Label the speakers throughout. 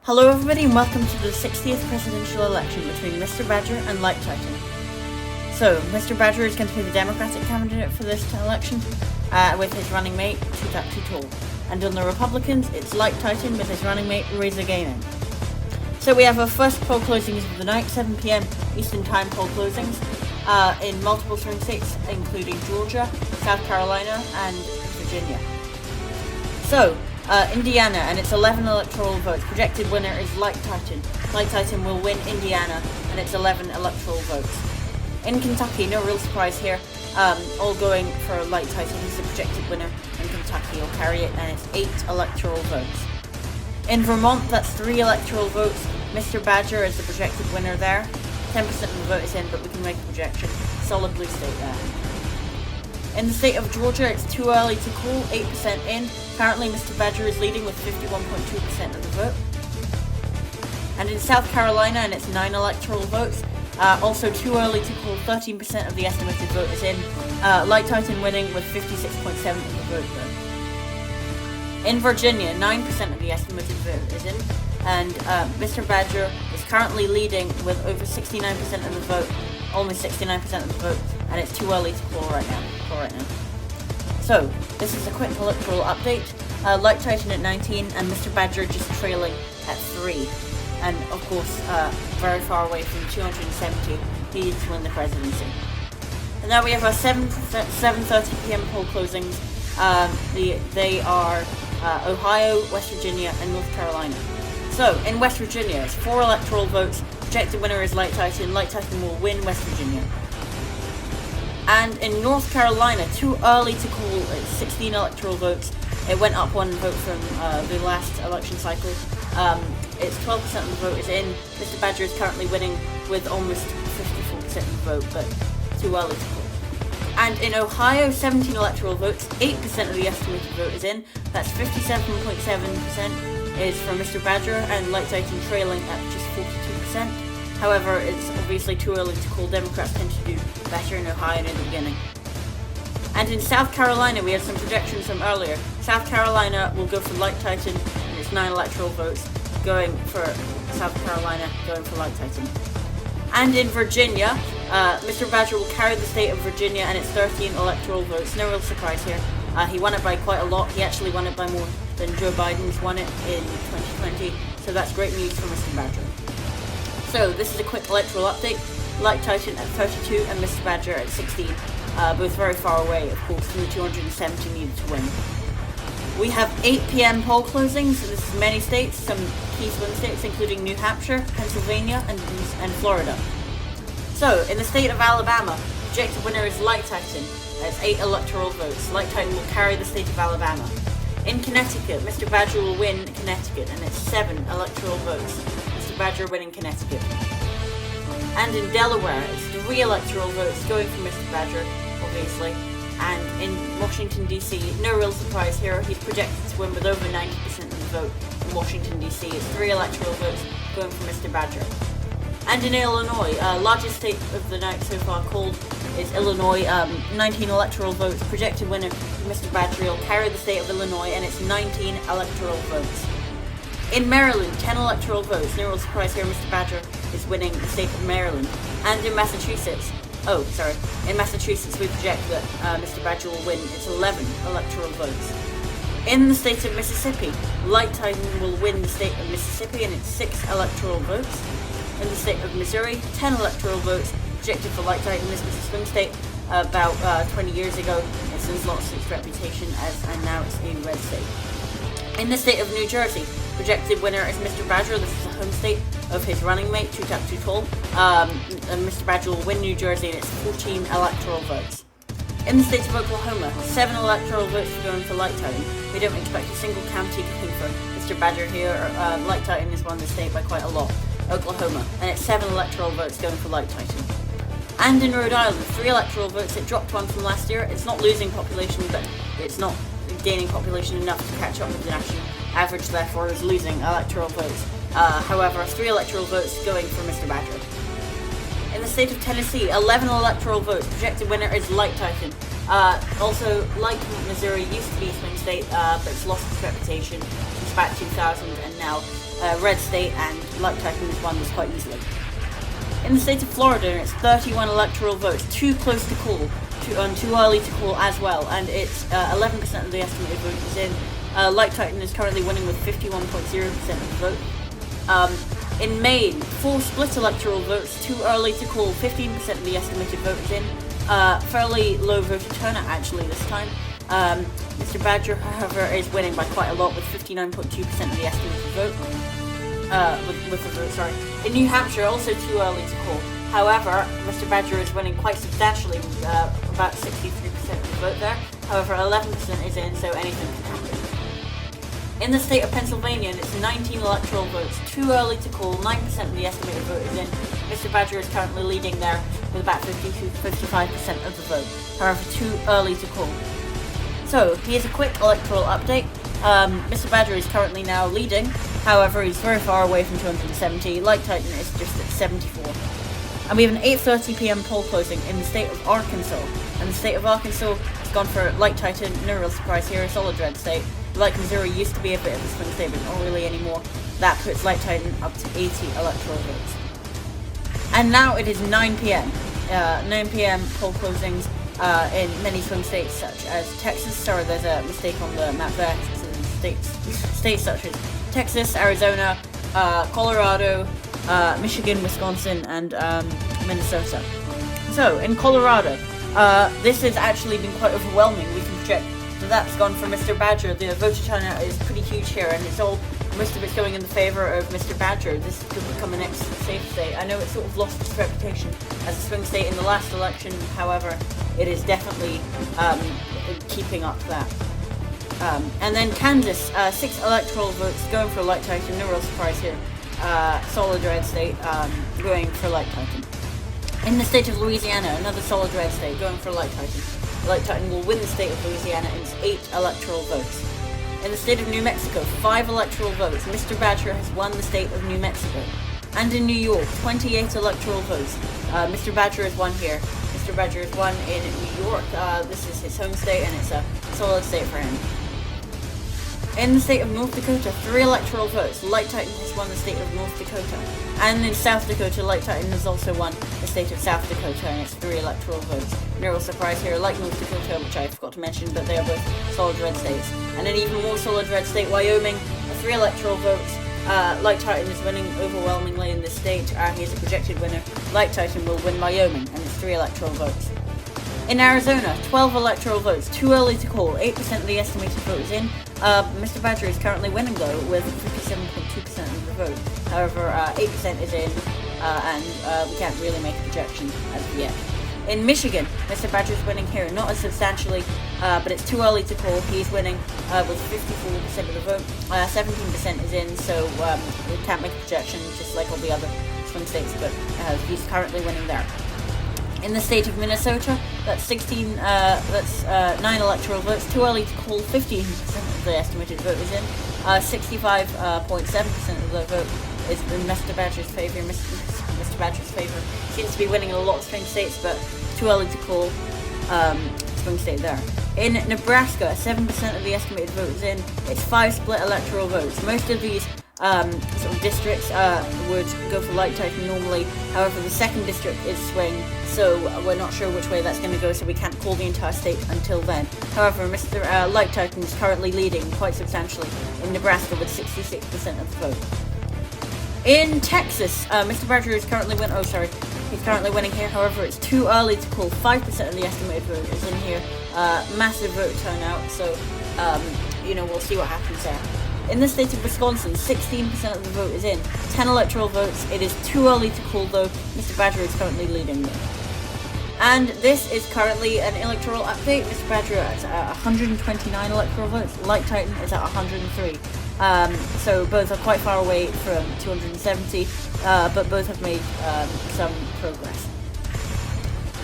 Speaker 1: Hello everybody and welcome to the 60th presidential election between Mr. Badger and Light Titan. So, Mr. Badger is going to be the Democratic candidate for this election, with his running mate, Tall. And on the Republicans, it's Light Titan with his running mate, Razor Gaming. So we have our first poll closings of the night, 7 PM Eastern Time poll closings, in multiple swing states, including Georgia, South Carolina, and Virginia. So, Indiana and its 11 electoral votes. Projected winner is Light Titan. Light Titan will win Indiana and its 11 electoral votes. In Kentucky, no real surprise here, all going for Light Titan. He's the projected winner in Kentucky. He'll carry it and it's 8 electoral votes. In Vermont, that's 3 electoral votes. Mr. Badger is the projected winner there. 10% of the vote is in, but we can make a projection. Solid blue state there. In the state of Georgia, it's too early to call, 8% in. Currently, Mr. Badger is leading with 51.2% of the vote. And in South Carolina, and it's 9 electoral votes, also too early to call, 13% of the estimated vote is in. Light Titan winning with 56.7% of the vote though. In Virginia, 9% of the estimated vote is in. And Mr. Badger is currently leading with over 69% of the vote, almost 69% of the vote, and it's too early to call right now. So, this is a quick electoral update. Light Titan at 19 and Mr. Badger just trailing at 3. And of course, very far away from 270, he needs to win the presidency. And now we have our 7:30 PM poll closings. They are Ohio, West Virginia, and North Carolina. So, in West Virginia, it's 4 electoral votes. Projected winner is Light Titan. Light Titan will win West Virginia. And in North Carolina, too early to call, it's 16 electoral votes. It went up 1 vote from the last election cycle. It's 12% of the vote is in. Mr. Badger is currently winning with almost 54% of the vote, but too early to call. And in Ohio, 17 electoral votes, 8% of the estimated vote is in. That's 57.7% is from Mr. Badger, and Light Titan trailing at just 42%. However, it's obviously too early to call. Democrats tend to do better in Ohio in the beginning. And in South Carolina, we had some projections from earlier. South Carolina will go for Light Titan, and it's 9 electoral votes going for South Carolina, going for Light Titan. And in Virginia, Mr. Badger will carry the state of Virginia, and it's 13 electoral votes. No real surprise here. He won it by quite a lot. He actually won it by more than Joe Biden's won it in 2020. So that's great news for Mr. Badger. So, this is a quick electoral update. Light Titan at 32 and Mr. Badger at 16. Both very far away, of course, from the 270 needed to win. We have 8 PM poll closings. This is many states, some key swing states, including New Hampshire, Pennsylvania, and Florida. So, in the state of Alabama, projected winner is Light Titan. That's 8 electoral votes. Light Titan will carry the state of Alabama. In Connecticut, Mr. Badger will win Connecticut, and it's 7 electoral votes. Badger winning Connecticut. And in Delaware, it's 3 electoral votes going for Mr. Badger, obviously. And in Washington, D.C., no real surprise here, he's projected to win with over 90% of the vote in Washington, D.C. It's 3 electoral votes going for Mr. Badger. And in Illinois, largest state of the night so far called is Illinois, 19 electoral votes. Projected winner Mr. Badger will carry the state of Illinois, and it's 19 electoral votes. In Maryland, 10 electoral votes. No real surprise here, Mr. Badger is winning the state of Maryland. And in Massachusetts, in Massachusetts we project that Mr. Badger will win. It's 11 electoral votes. In the state of Mississippi, Light Titan will win the state of Mississippi, and it's 6 electoral votes. In the state of Missouri, 10 electoral votes projected for Light Titan. This was a swing state about 20 years ago. It since lost its reputation and now it's a red state. In the state of New Jersey, projected winner is Mr. Badger. This is the home state of his running mate, Tall. And Mr. Badger will win New Jersey, and it's 14 electoral votes. In the state of Oklahoma, 7 electoral votes are going for Light Titan. We don't expect a single county going for Mr. Badger here. Light Titan has won the state by quite a lot. Oklahoma, and it's 7 electoral votes going for Light Titan. And in Rhode Island, 3 electoral votes. It dropped 1 from last year. It's not losing population, but it's not gaining population enough to catch up with the national average, therefore is losing electoral votes. However, 3 electoral votes going for Mr. Badger. In the state of Tennessee, 11 electoral votes. Projected winner is Light Titan. Also, like Missouri, used to be a swing state, but it's lost its reputation since about 2000, and now red state, and Like Titan has won this quite easily. In the state of Florida, it's 31 electoral votes, too close to call, too early to call as well, and it's 11% of the estimated vote is in. Like Titan is currently winning with 51.0% of the vote. In Maine, 4 split electoral votes, too early to call, 15% of the estimated vote is in. Fairly low voter turnout actually this time. Mr. Badger, however, is winning by quite a lot with 59.2% of the estimated vote. With the vote, sorry. In New Hampshire, also too early to call. However, Mr. Badger is winning quite substantially with about 63% of the vote there. However, 11% is in, so anything can happen. In the state of Pennsylvania, it's 19 electoral votes, too early to call, 9% of the estimated vote is in. Mr. Badger is currently leading there with about 50-55% of the vote, however too early to call. So, here's a quick electoral update. Mr. Badger is currently now leading, however he's very far away from 270, Like Titan is just at 74. And we have an 8:30 PM poll closing in the state of Arkansas, and the state of Arkansas has gone for Like Titan, no real surprise here, a solid red state. Like Missouri used to be a bit of a swing state, but not really anymore. That puts Like Titan up to 80 electoral votes. And now it is 9 PM. 9 PM poll closings in many swing states such as Texas. Sorry, there's a mistake on the map there. States such as Texas, Arizona, Colorado, Michigan, Wisconsin, and Minnesota. So, in Colorado, this has actually been quite overwhelming. We can project that that's gone for Mr. Badger. The voter turnout is pretty huge here, and most of it's going in the favor of Mr. Badger. This could become the next safe state. I know it sort of lost its reputation as a swing state in the last election, however, it is definitely keeping up that. And then Kansas, 6 electoral votes going for Like Titan, no real surprise here. Solid red state, going for Like Titan. In the state of Louisiana, another solid red state, going for Like Titan. Like Titan will win the state of Louisiana in 8 electoral votes. In the state of New Mexico, 5 electoral votes. Mr. Badger has won the state of New Mexico. And in New York, 28 electoral votes. Mr. Badger has won here. Mr. Badger has won in New York. This is his home state, and it's a solid state for him. In the state of North Dakota, 3 electoral votes. Like Titan has won the state of North Dakota. And in South Dakota, Like Titan has also won the state of South Dakota, and it's 3 electoral votes. No real surprise here, like North Dakota, which I forgot to mention, but they are both solid red states. And an even more solid red state, Wyoming, 3 electoral votes. Like Titan is winning overwhelmingly in this state. He is a projected winner. Like Titan will win Wyoming, and it's 3 electoral votes. In Arizona, 12 electoral votes, too early to call, 8% of the estimated vote is in. Mr. Badger is currently winning though, with 57.2% of the vote. However, 8% is in, and we can't really make a projection as of yet. In Michigan, Mr. Badger is winning here, not as substantially, but it's too early to call. He's winning with 54% of the vote. 17% is in, so we can't make a projection, just like all the other swing states, but he's currently winning there. In the state of Minnesota, that's 9 electoral votes, too early to call, 15% of the estimated vote is in. 65.7% of the vote is in Mr. Badger's favour. Mr. Badger's favour seems to be winning in a lot of swing states, but too early to call, swing state there. In Nebraska, 7% of the estimated vote is in. It's 5 split electoral votes. Most of these sort of districts would go for Like Titan normally. However, the second district is swing, so we're not sure which way that's going to go, so we can't call the entire state until then. However, Mr. Like Titan is currently leading quite substantially in Nebraska with 66% of the vote. In Texas, Mr. Badger is currently he's currently winning here. However, it's too early to call. 5% of the estimated vote is in here. Massive vote turnout, so we'll see what happens there. In the state of Wisconsin, 16% of the vote is in. 10 electoral votes. It is too early to call though. Mr. Badger is currently leading there. And this is currently an electoral update. Mr. Badger is at 129 electoral votes. Like Titan is at 103. So both are quite far away from 270, but both have made some progress.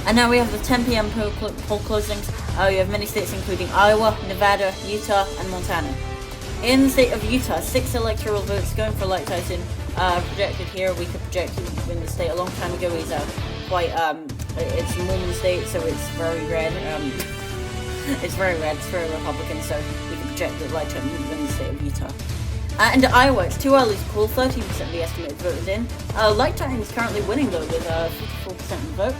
Speaker 1: And now we have the 10 PM poll closings. We have many states including Iowa, Nevada, Utah, and Montana. In the state of Utah, 6 electoral votes going for Like Titan. Projected here, we could project him to win the state a long time ago. He's it's a Mormon state, so it's very red. It's very red, it's very Republican, so we can project that Light Titan would win the state of Utah. And Iowa, it's too early to call, 13% of the estimated vote is in. Light Titan is currently winning though, with 54% of the vote.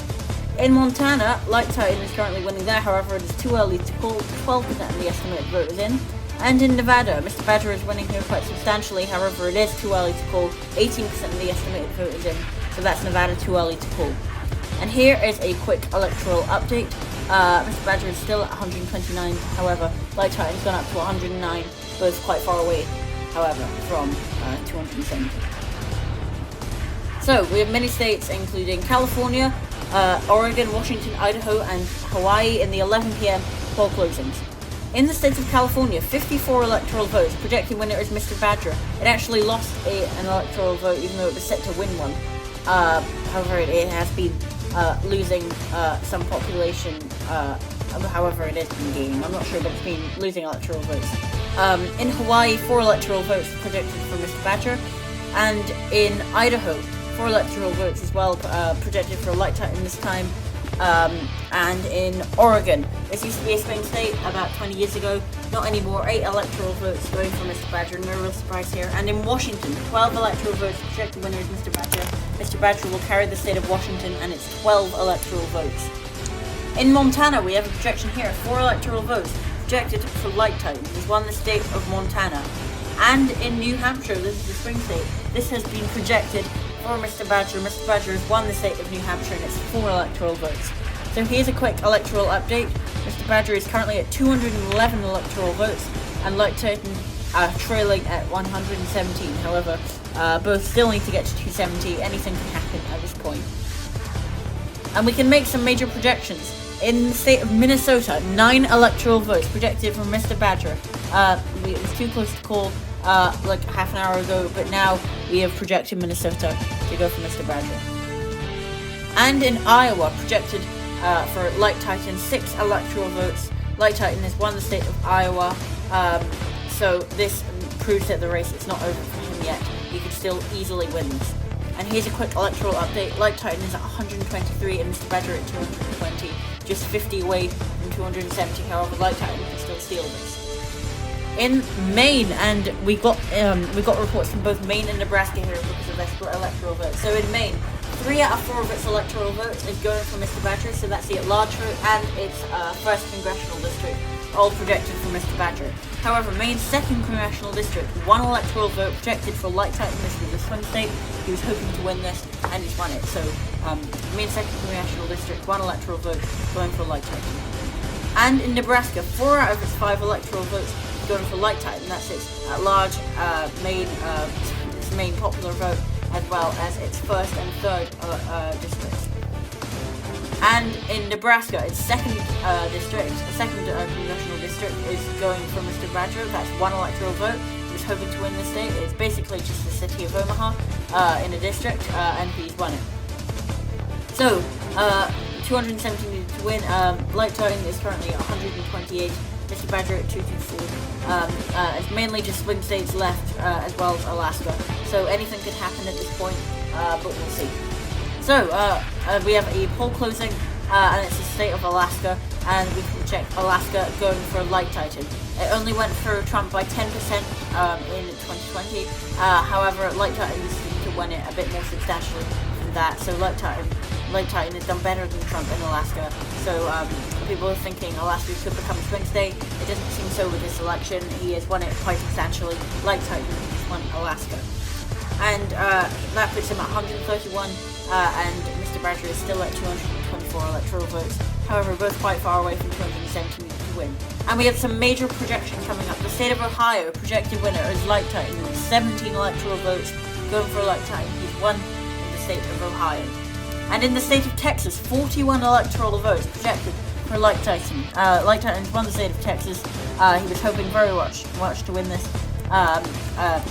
Speaker 1: In Montana, Light Titan is currently winning there, however it is too early to call, 12% of the estimated vote is in. And in Nevada, Mr. Badger is winning here quite substantially, however it is too early to call, 18% of the estimated vote is in, so that's Nevada too early to call. And here is a quick electoral update. Mr. Badger is still at 129, however, Light Titan's gone up to 109, both quite far away, however, from 270. So, we have many states, including California, Oregon, Washington, Idaho, and Hawaii in the 11 p.m. poll closings. In the state of California, 54 electoral votes, projected winner is Mr. Badger. It actually lost an electoral vote, even though it was set to win one. However, it has been losing some population, however it has been gaining. I'm not sure, but it's been losing electoral votes. In Hawaii, 4 electoral votes projected for Mr. Badger, and in Idaho, 4 electoral votes as well projected for Light Titan this time. And in Oregon, this used to be a swing state about 20 years ago, not anymore, 8 electoral votes going for Mr. Badger, no real surprise here. And in Washington, 12 electoral votes, projected winner is Mr. Badger. Mr. Badger will carry the state of Washington, and it's 12 electoral votes. In Montana, we have a projection here, 4 electoral votes, projected for Light Titan, who's won the state of Montana. And in New Hampshire, this is the swing state, this has been projected for Mr. Badger. Mr. Badger has won the state of New Hampshire, and it's 4 electoral votes. So here's a quick electoral update. Mr. Badger is currently at 211 electoral votes, and Light Titan trailing at 117. However, both still need to get to 270. Anything can happen at this point. And we can make some major projections. In the state of Minnesota, 9 electoral votes projected from Mr. Badger. It was too close to call like half an hour ago, but now we have projected Minnesota to go for Mr. Badger. And in Iowa, projected for Light Titan, 6 electoral votes. Light Titan has won the state of Iowa, so this proves that the race is not over for him yet. He could still easily win this. And here's a quick electoral update. Light Titan is at 123 and Mr. Badger at 220, just 50 away from 270. However, Light Titan can still steal this. In Maine, and we got reports from both Maine and Nebraska here because of their split electoral votes. So in Maine, 3 out of 4 of its electoral votes is going for Mr. Badger, so that's the at-large vote and its 1st congressional district, all projected for Mr. Badger. However, Maine's 2nd congressional district, 1 electoral vote projected for Light Titan. This was a swing state. He was hoping to win this, and he's won it. So, Maine's 2nd congressional district, 1 electoral vote going for Light Titan. And in Nebraska, 4 out of its 5 electoral votes going for Light Titan. That's its at-large its main popular vote, as well as its 1st and 3rd districts. And in Nebraska, its 2nd congressional district is going for Mr. Badger. That's 1 electoral vote. He was hoping to win the state. It's basically just the city of Omaha in a district, and he's won it. So, 217 needed to win. Light Titan is currently at 128. Mr. Badger at 224. It's mainly just swing states left, as well as Alaska. So anything could happen at this point, but we'll see. So, we have a poll closing, and it's the state of Alaska, and we can check Alaska going for Light Titan. It only went for Trump by 10% in 2020. However, Light Titan seemed to win it a bit more substantially than that. So Light Titan has done better than Trump in Alaska. So people are thinking Alaska could become a swing state. It doesn't seem so with this election. He has won it quite substantially. Light Titan has won Alaska. And that puts him at 131, and Mr. Badger is still at 224 electoral votes. However, both quite far away from 270 to win. And we have some major projections coming up. The state of Ohio, projected winner is Light Titan with 17 electoral votes going for Light Titan. He's won in the state of Ohio. And in the state of Texas, 41 electoral votes projected for Light Titan. Light Titan's won the state of Texas. He was hoping very much to win this.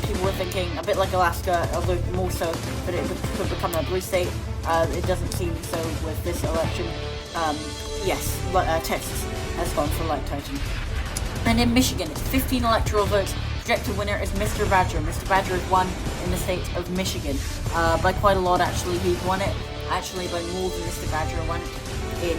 Speaker 1: People were thinking a bit like Alaska, although more so, but it could become a blue state. It doesn't seem so with this election. Yes, Texas has gone for Light Titan. And in Michigan, it's 15 electoral votes. Projected winner is Mr. Badger. Mr. Badger has won in the state of Michigan by quite a lot. Actually, he's won it. Actually, by more than Mr. Badger won it. in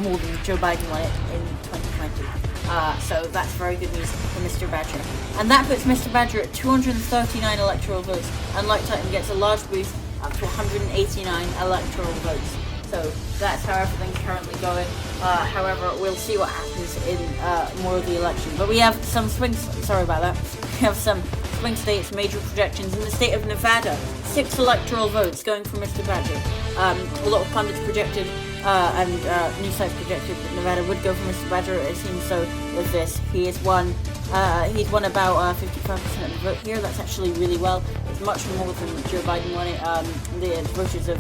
Speaker 1: more than Joe Biden won it in 2020. So that's very good news for Mr. Badger. And that puts Mr. Badger at 239 electoral votes, and Light Titan gets a large boost up to 189 electoral votes. So that's how everything's currently going. However, we'll see what happens in more of the election. But we have some swing states, major projections. In the state of Nevada, 6 electoral votes going for Mr. Badger. A lot of pundits projected and news sites projected that Nevada would go for Mr. Badger. It seems so with this. He's won about 55% of the vote here. That's actually really well. It's much more than Joe Biden won it. The voters of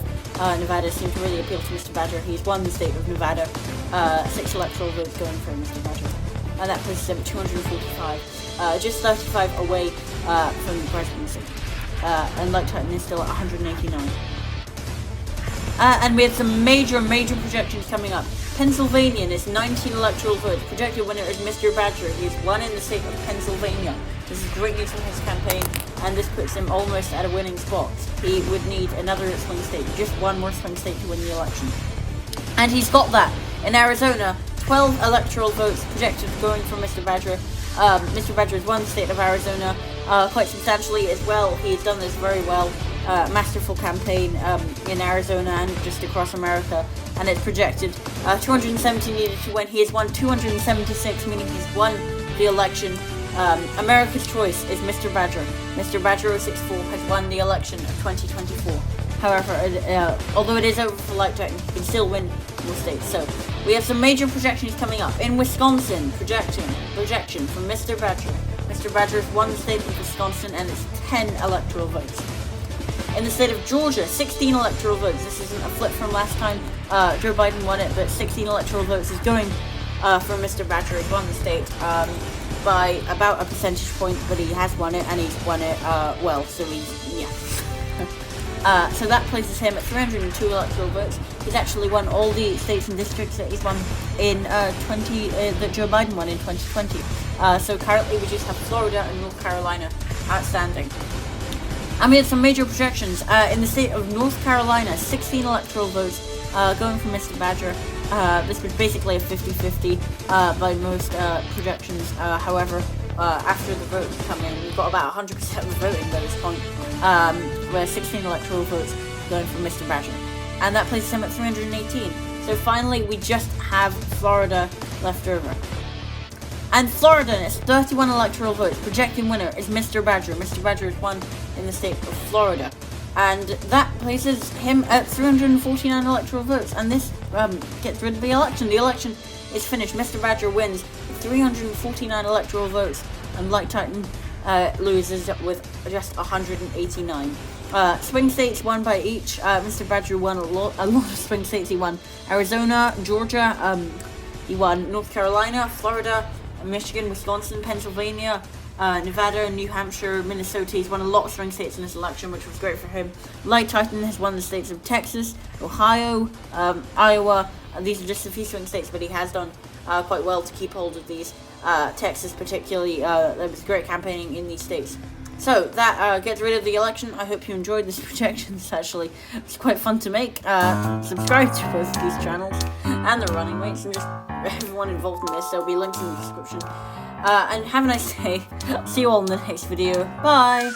Speaker 1: Nevada seem to really appeal to Mr. Badger. He's won the state of Nevada. 6 electoral votes going for Mr. Badger. And that places him at 245. Just 35 away from the presidency. And Light Titan is still at 189. And we have some major projections coming up. Pennsylvania is 19 electoral votes. Projected winner is Mr. Badger. He has won in the state of Pennsylvania. This is great news for his campaign, and this puts him almost at a winning spot. He would need another swing state, just one more swing state to win the election. And he's got that. In Arizona, 12 electoral votes projected going for Mr. Badger. Mr. Badger has won the state of Arizona quite substantially as well. He's done this very well. Masterful campaign in Arizona and just across America, and it's projected 270 needed to win. He has won 276, meaning he's won the election. America's choice is Mr. Badger. Mr. Badger 064 has won the election of 2024. However, although it is over for Light Titan, he can still win more states. So we have some major projections coming up. In Wisconsin, projection from Mr. Badger. Mr. Badger has won the state of Wisconsin, and it's 10 electoral votes. In the state of Georgia, 16 electoral votes. This isn't a flip from last time. Joe Biden won it, but 16 electoral votes is going for Mr. Badger. He's won the state by about a percentage point, but he has won it, and he's won it well, so so that places him at 302 electoral votes. He's actually won all the states and districts that he's won in that Joe Biden won in 2020. So currently we just have Florida and North Carolina outstanding. And we have some major projections. In the state of North Carolina, 16 electoral votes going for Mr. Badger. This was basically a 50-50 by most projections. However, after the votes come in, we've got about 100% of the voting by this point, where 16 electoral votes going for Mr. Badger. And that places him at 318. So finally, we just have Florida left over. And Florida is 31 electoral votes. Projecting winner is Mr. Badger. Mr. Badger is won in the state of Florida. And that places him at 349 electoral votes. And this gets rid of the election. The election is finished. Mr. Badger wins with 349 electoral votes. And Light Titan loses with just 189. Swing states won by each. Mr. Badger won a lot of swing states. He won Arizona, Georgia. He won North Carolina, Florida, Michigan, Wisconsin, Pennsylvania, Nevada, New Hampshire, Minnesota. He's won a lot of swing states in this election, which was great for him. Light Titan has won the states of Texas, Ohio, Iowa. These are just a few swing states, but he has done quite well to keep hold of these. Texas particularly, there was great campaigning in these states. So that gets rid of the election. I hope you enjoyed this projections. Actually, it's quite fun to make. Subscribe to both of these channels and the running mates and just everyone involved in this. There'll be links in the description. And have a nice day. See you all in the next video. Bye.